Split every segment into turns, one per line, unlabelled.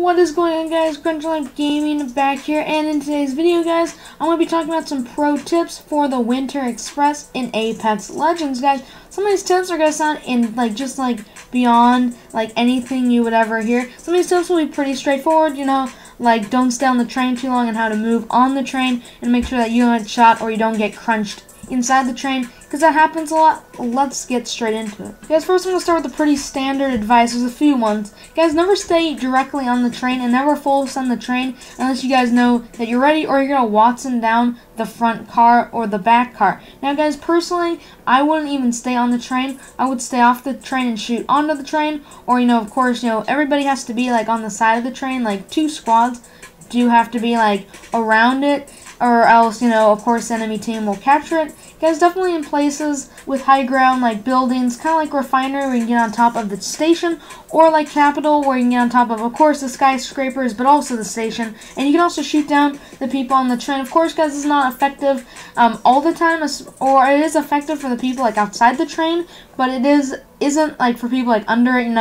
What is going on, guys? Crunchlife Gaming back here, and in today's video, guys, I'm going to be talking about some pro tips for the Winter Express in Apex Legends, guys. Some of these tips are going to sound just beyond anything you would ever hear. Some of these tips will be pretty straightforward, like don't stay on the train too long and how to move on the train and make sure that you don't get shot or you don't get crunched inside the train, because that happens a lot. Let's get straight into it. Guys, first I'm going to start with the pretty standard advice. There's a few ones. Guys, never stay directly on the train and never full send the train unless you guys know that you're ready or you're going to Wattson down the front car or the back car. Now, guys, personally, I wouldn't even stay on the train. I would stay off the train and shoot onto the train, or, of course, everybody has to be, on the side of the train, 2 squads do have to be, around it, or else, of course, the enemy team will capture it. Guys, definitely in places with high ground, like buildings, kind of like Refinery, where you can get on top of the station, or like Capitol, where you can get on top of course, the skyscrapers, but also the station. And you can also shoot down the people on the train. Of course, guys, it's not effective all the time, or it is effective for the people, outside the train, but it isn't, for people, under it,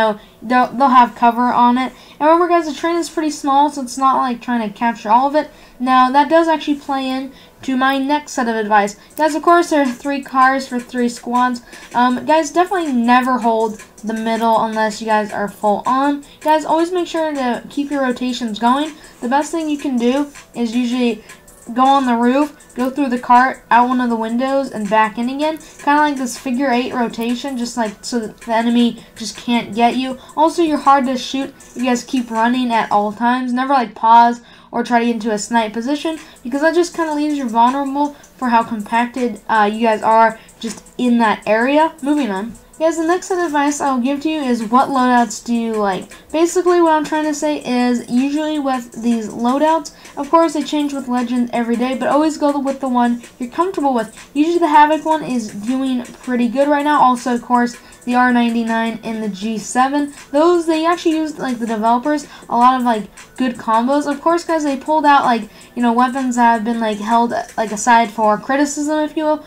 they'll have cover on it. And remember, guys, the train is pretty small, so it's not, trying to capture all of it. Now, that does actually play in to my next set of advice. Guys, of course, there are 3 cars for 3 squads. Guys, definitely never hold the middle unless you guys are full on. Guys, always make sure to keep your rotations going. The best thing you can do is usually go on the roof, go through the cart, out one of the windows, and back in again. Kind of like this figure 8 rotation, just so that the enemy just can't get you. Also, you're hard to shoot if you guys keep running at all times. Never pause or try to get into a snipe position, because that just kind of leaves you vulnerable for how compacted you guys are just in that area. Moving on. Guys, the next set of advice I'll give to you is what loadouts do you like? Basically, what I'm trying to say is usually with these loadouts, of course, they change with Legends every day, but always go with the one you're comfortable with. Usually the Havoc one is doing pretty good right now. Also, of course, the R99 and the G7. Those, they actually used, the developers, a lot of, good combos. Of course, guys, they pulled out, weapons that have been, held, aside for criticism, if you will.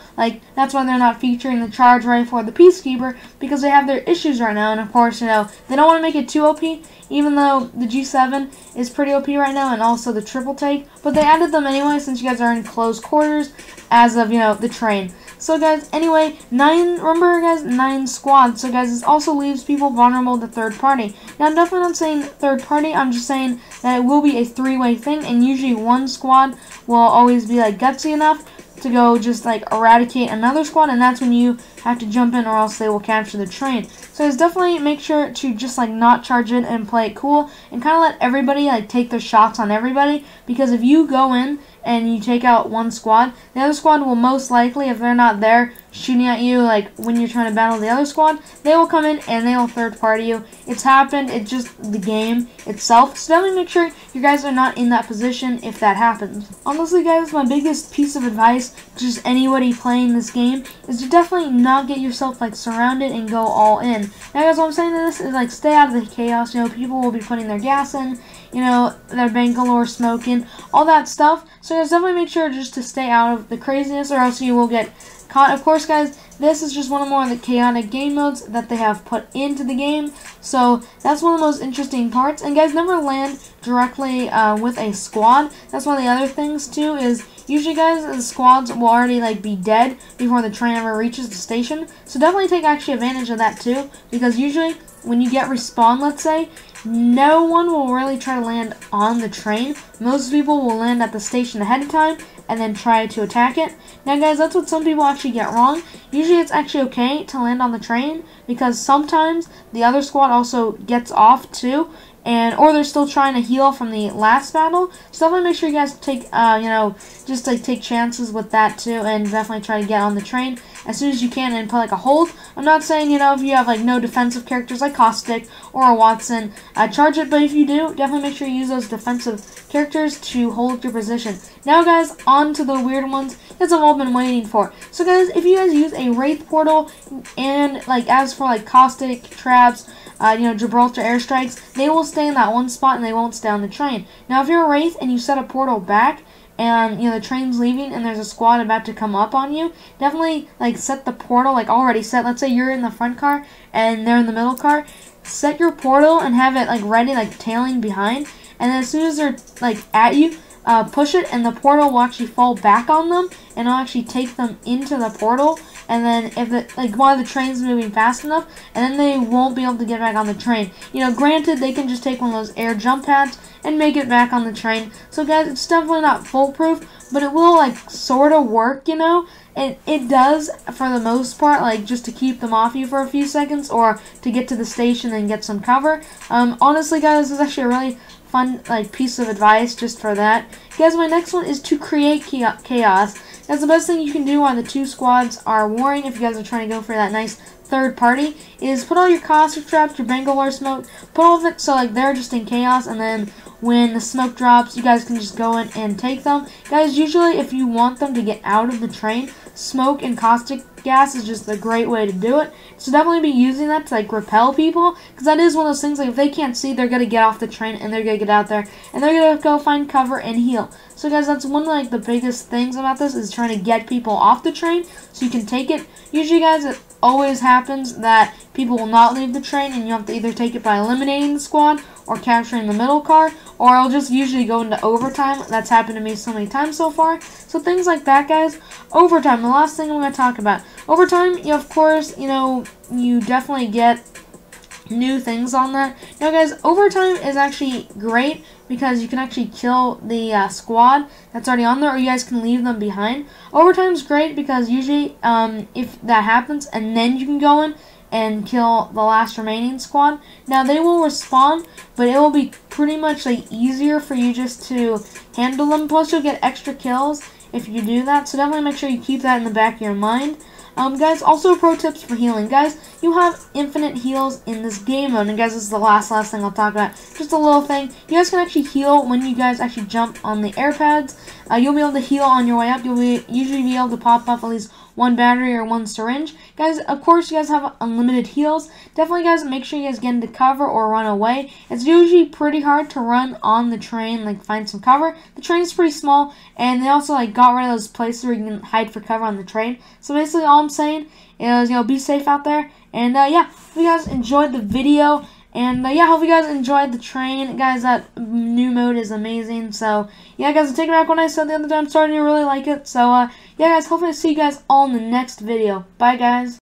That's why they're not featuring the Charge Rifle or the Peacekeeper, because they have their issues right now. And, of course, they don't want to make it too OP, even though the G7 is pretty OP right now, and also the triple take. But they added them anyway, since you guys are in close quarters as of, the train. So, guys, anyway, 9 squads. So, guys, this also leaves people vulnerable to third party. Now, I'm definitely not saying third party. I'm just saying that it will be a 3-way thing, and usually one squad will always be, gutsy enough to go just, eradicate another squad, and that's when you have to jump in, or else they will capture the train. So, guys, definitely make sure to just, not charge in and play it cool, and kind of let everybody, take their shots on everybody, because if you go in and you take out one squad, the other squad will most likely, if they're not there shooting at you, when you're trying to battle the other squad, they will come in and they will third party you. It's happened. It's just the game itself. So definitely make sure you guys are not in that position if that happens. Honestly, guys, my biggest piece of advice to just anybody playing this game is to definitely not get yourself surrounded and go all in. Now, guys, what I'm saying to this is stay out of the chaos. People will be putting their gas in, their Bangalore smoking, all that stuff. So guys, definitely make sure just to stay out of the craziness, or else you will get caught. Of course, guys, this is just one of more of the chaotic game modes that they have put into the game. So that's one of the most interesting parts. And guys, never land directly with a squad. That's one of the other things too, is usually, guys, the squads will already be dead before the train ever reaches the station. So definitely take actually advantage of that too, because usually when you get respawn, let's say, no one will really try to land on the train. Most people will land at the station ahead of time and then try to attack it. Now, guys, that's what some people actually get wrong. Usually it's actually okay to land on the train, because sometimes the other squad also gets off too, or they're still trying to heal from the last battle. So definitely make sure you guys take, just take chances with that too, and definitely try to get on the train as soon as you can and put a hold. I'm not saying, if you have no defensive characters like Caustic or a Wattson, charge it, but if you do, definitely make sure you use those defensive characters to hold your position. Now, guys, on to the weird ones that I've all been waiting for. So, guys, if you guys use a Wraith portal, and as for Caustic, traps, Gibraltar airstrikes, they will stay in that one spot and they won't stay on the train. Now, if you're a Wraith and you set a portal back, and the train's leaving and there's a squad about to come up on you, definitely set the portal already set. Let's say you're in the front car and they're in the middle car. Set your portal and have it ready, tailing behind, and then as soon as they're like at you, push it, and the portal will actually fall back on them, and it'll actually take them into the portal. And then if one of the train's moving fast enough, and then they won't be able to get back on the train. You know, granted, they can just take one of those air jump pads and make it back on the train. So guys, it's definitely not foolproof, but it will like sort of work, you know. It does for the most part, like just to keep them off you for a few seconds, or to get to the station and get some cover. Honestly, guys, this is actually a really fun like piece of advice just for that. Guys, my next one is to create chaos. That's the best thing you can do while the two squads are warring. If you guys are trying to go for that nice third party, is put all your caustic traps, your Bangalore smoke, put all of it so like they're just in chaos, and then when the smoke drops, you guys can just go in and take them. Guys, usually if you want them to get out of the train, smoke and caustic gas is just a great way to do it. So definitely be using that to like repel people, because that is one of those things, like if they can't see, they're gonna get off the train and they're gonna get out there and they're gonna go find cover and heal. So guys, that's one of like the biggest things about this, is trying to get people off the train so you can take it. Usually, guys, it always happens that people will not leave the train, and you have to either take it by eliminating the squad or capturing the middle car, or it'll just usually go into overtime. That's happened to me so many times so far. So things like that, guys. Overtime, the last thing I'm going to talk about. Overtime, of course, you definitely get new things on that. Now, guys, overtime is actually great because you can actually kill the squad that's already on there, or you guys can leave them behind. Overtime is great because usually if that happens, and then you can go in and kill the last remaining squad. Now, they will respawn, but it will be pretty much like easier for you just to handle them. Plus, you'll get extra kills if you do that. So definitely make sure you keep that in the back of your mind. Guys, also pro tips for healing. Guys, you have infinite heals in this game mode. And guys, this is the last thing I'll talk about. Just a little thing. You guys can actually heal when you guys actually jump on the air pads. You'll be able to heal on your way up. You'll usually be able to pop up at least one battery or one syringe. Guys, of course, you guys have unlimited heals. Definitely, guys, make sure you guys get into cover or run away. It's usually pretty hard to run on the train, like find some cover. The train's pretty small, and they also like got rid of those places where you can hide for cover on the train. So basically, all I'm saying is, be safe out there. And yeah, hope you guys enjoyed the video. And yeah, hope you guys enjoyed the train. Guys, that new mode is amazing. So yeah, guys, take it back when I said the other time. I'm starting to really like it. So yeah, guys, hopefully see you guys all in the next video. Bye, guys.